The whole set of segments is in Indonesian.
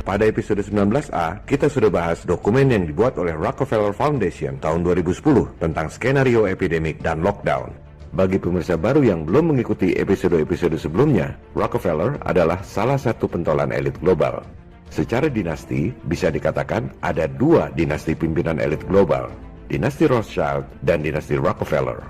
Pada episode 19A, kita sudah bahas dokumen yang dibuat oleh Rockefeller Foundation tahun 2010 tentang skenario epidemik dan lockdown. Bagi pemirsa baru yang belum mengikuti episode-episode sebelumnya, Rockefeller adalah salah satu pentolan elit global. Secara dinasti, bisa dikatakan ada dua dinasti pimpinan elit global, dinasti Rothschild dan dinasti Rockefeller.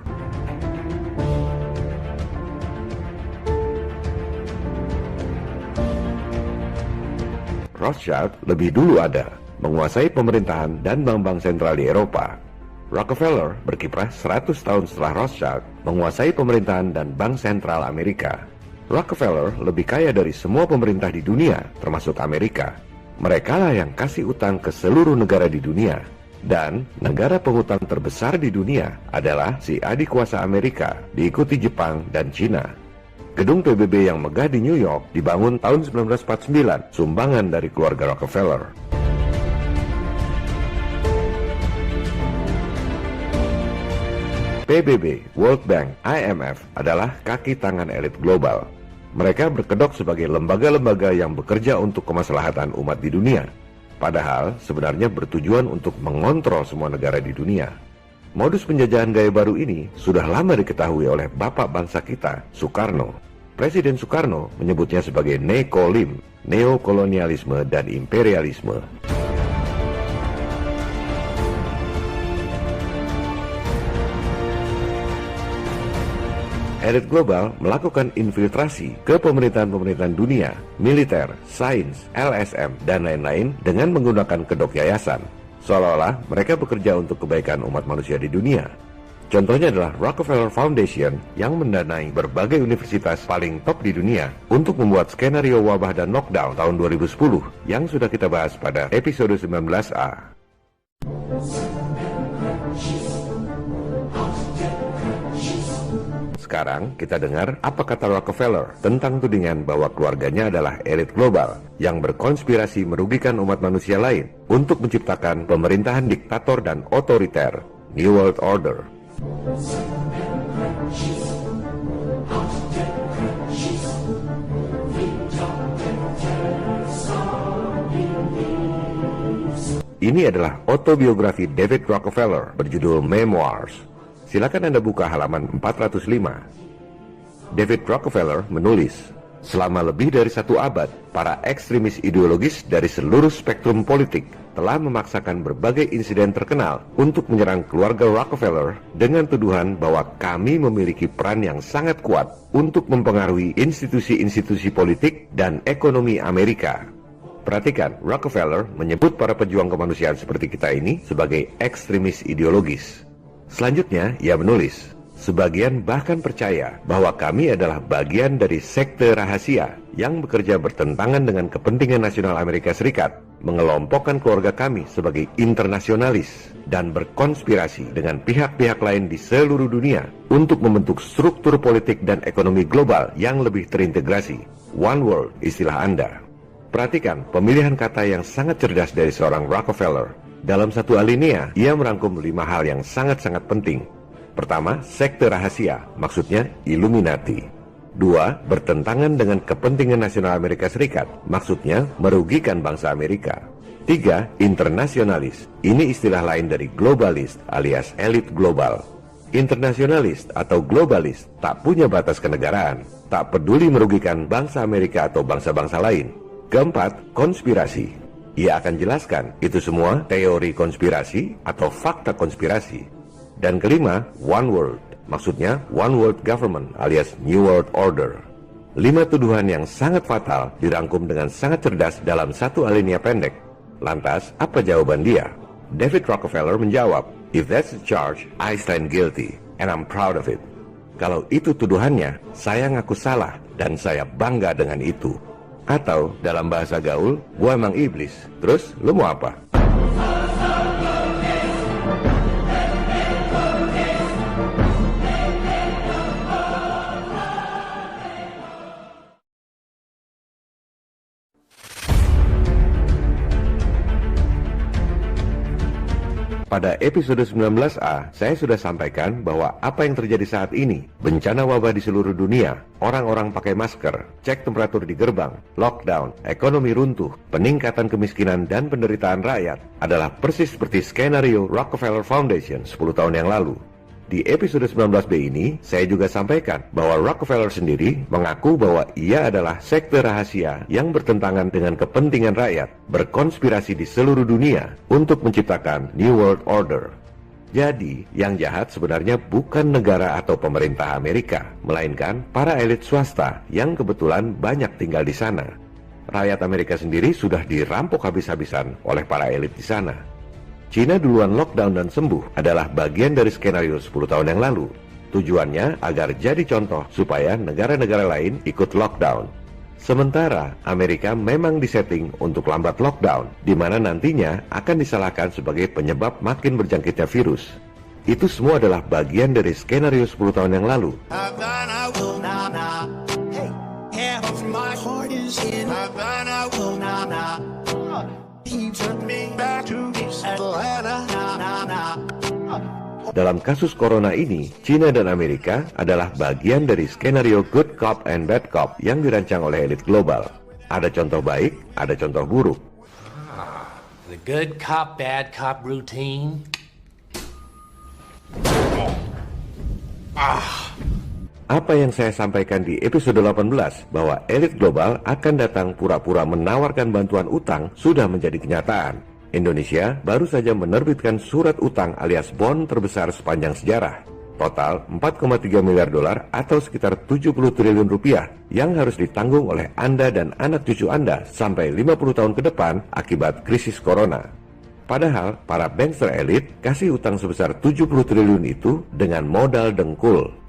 Rothschild lebih dulu ada, menguasai pemerintahan dan bank-bank sentral di Eropa. Rockefeller berkiprah 100 tahun setelah Rothschild, menguasai pemerintahan dan bank sentral Amerika. Rockefeller lebih kaya dari semua pemerintah di dunia, termasuk Amerika. Mereka lah yang kasih utang ke seluruh negara di dunia. Dan negara pengutang terbesar di dunia adalah si adik kuasa Amerika, diikuti Jepang dan Cina. Gedung PBB yang megah di New York dibangun tahun 1949, sumbangan dari keluarga Rockefeller. PBB, World Bank, IMF adalah kaki tangan elit global. Mereka berkedok sebagai lembaga-lembaga yang bekerja untuk kemaslahatan umat di dunia. Padahal sebenarnya bertujuan untuk mengontrol semua negara di dunia. Modus penjajahan gaya baru ini sudah lama diketahui oleh bapak bangsa kita, Soekarno. Presiden Soekarno menyebutnya sebagai nekolim, neokolonialisme dan imperialisme. Elit global melakukan infiltrasi ke pemerintahan-pemerintahan dunia, militer, sains, LSM, dan lain-lain dengan menggunakan kedok yayasan. Seolah-olah mereka bekerja untuk kebaikan umat manusia di dunia. Contohnya adalah Rockefeller Foundation yang mendanai berbagai universitas paling top di dunia untuk membuat skenario wabah dan lockdown tahun 2010 yang sudah kita bahas pada episode 19A. Sekarang kita dengar apa kata Rockefeller tentang tudingan bahwa keluarganya adalah elit global yang berkonspirasi merugikan umat manusia lain untuk menciptakan pemerintahan diktator dan otoriter, New World Order. Ini adalah autobiografi David Rockefeller berjudul Memoirs. Silakan Anda buka halaman 405. David Rockefeller menulis, selama lebih dari 1 abad, para ekstremis ideologis dari seluruh spektrum politik telah memaksakan berbagai insiden terkenal untuk menyerang keluarga Rockefeller dengan tuduhan bahwa kami memiliki peran yang sangat kuat untuk mempengaruhi institusi-institusi politik dan ekonomi Amerika. Perhatikan, Rockefeller menyebut para pejuang kemanusiaan seperti kita ini sebagai ekstremis ideologis. Selanjutnya, ia menulis, sebagian bahkan percaya bahwa kami adalah bagian dari sekte rahasia yang bekerja bertentangan dengan kepentingan nasional Amerika Serikat, mengelompokkan keluarga kami sebagai internasionalis, dan berkonspirasi dengan pihak-pihak lain di seluruh dunia untuk membentuk struktur politik dan ekonomi global yang lebih terintegrasi. One world, istilah Anda. Perhatikan pemilihan kata yang sangat cerdas dari seorang Rockefeller. Dalam satu alinea, ia merangkum 5 hal yang sangat-sangat penting. Pertama, sekte rahasia, maksudnya Illuminati. 2, bertentangan dengan kepentingan nasional Amerika Serikat, maksudnya merugikan bangsa Amerika. 3, internasionalis, ini istilah lain dari globalis alias elit global. Internasionalis atau globalis tak punya batas kenegaraan, tak peduli merugikan bangsa Amerika atau bangsa-bangsa lain. Keempat, konspirasi. Ia akan jelaskan itu semua teori konspirasi atau fakta konspirasi. Dan kelima, one world, maksudnya one world government alias New World Order. 5 tuduhan yang sangat fatal dirangkum dengan sangat cerdas dalam satu alinea pendek. Lantas, apa jawaban dia? David Rockefeller menjawab, if that's the charge, I stand guilty, and I'm proud of it. Kalau itu tuduhannya, saya ngaku salah, dan saya bangga dengan itu. Atau dalam bahasa gaul, gua emang iblis, terus lu mau apa? Pada episode 19A, saya sudah sampaikan bahwa apa yang terjadi saat ini, bencana wabah di seluruh dunia, orang-orang pakai masker, cek temperatur di gerbang, lockdown, ekonomi runtuh, peningkatan kemiskinan dan penderitaan rakyat, adalah persis seperti skenario Rockefeller Foundation 10 tahun yang lalu. Di episode 19B ini, saya juga sampaikan bahwa Rockefeller sendiri mengaku bahwa ia adalah sekte rahasia yang bertentangan dengan kepentingan rakyat, berkonspirasi di seluruh dunia untuk menciptakan New World Order. Jadi, yang jahat sebenarnya bukan negara atau pemerintah Amerika, melainkan para elit swasta yang kebetulan banyak tinggal di sana. Rakyat Amerika sendiri sudah dirampok habis-habisan oleh para elit di sana. Cina duluan lockdown dan sembuh adalah bagian dari skenario 10 tahun yang lalu. Tujuannya agar jadi contoh supaya negara-negara lain ikut lockdown. Sementara Amerika memang disetting untuk lambat lockdown, di mana nantinya akan disalahkan sebagai penyebab makin berjangkitnya virus. Itu semua adalah bagian dari skenario 10 tahun yang lalu. Dalam kasus corona ini, Cina dan Amerika adalah bagian dari skenario good cop and bad cop yang dirancang oleh elit global. Ada contoh baik, ada contoh buruk. The good cop, bad cop routine. Apa yang saya sampaikan di episode 18 bahwa elit global akan datang pura-pura menawarkan bantuan utang sudah menjadi kenyataan. Indonesia baru saja menerbitkan surat utang alias bond terbesar sepanjang sejarah. Total 4,3 miliar dolar atau sekitar 70 triliun rupiah yang harus ditanggung oleh Anda dan anak cucu Anda sampai 50 tahun ke depan akibat krisis corona. Padahal para bankster elit kasih utang sebesar 70 triliun itu dengan modal dengkul.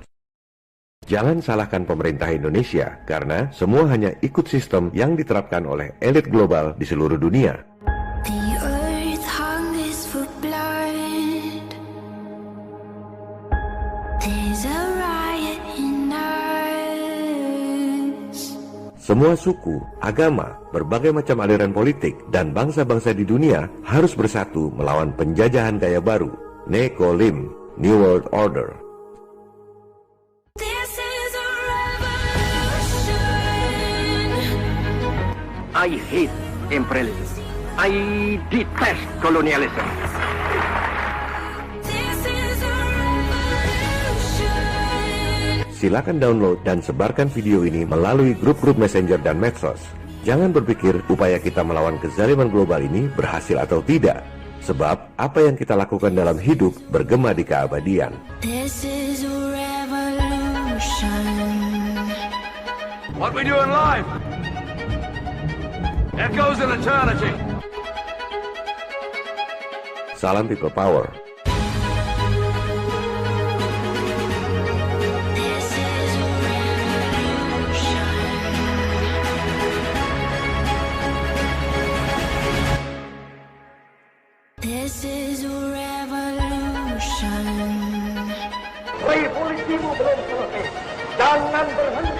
Jangan salahkan pemerintah Indonesia karena semua hanya ikut sistem yang diterapkan oleh elit global di seluruh dunia. Semua suku, agama, berbagai macam aliran politik, dan bangsa-bangsa di dunia harus bersatu melawan penjajahan gaya baru, Nekolim, New World Order. I hate imperialism. I detest colonialism. Silakan download dan sebarkan video ini melalui grup-grup messenger dan medsos. Jangan berpikir upaya kita melawan kezaliman global ini berhasil atau tidak. Sebab apa yang kita lakukan dalam hidup bergema di keabadian. This is a revolution. What we do in life echoes in eternity. Salam People Power. This is a revolution. Revolusimu belum selesai. Jangan berhenti.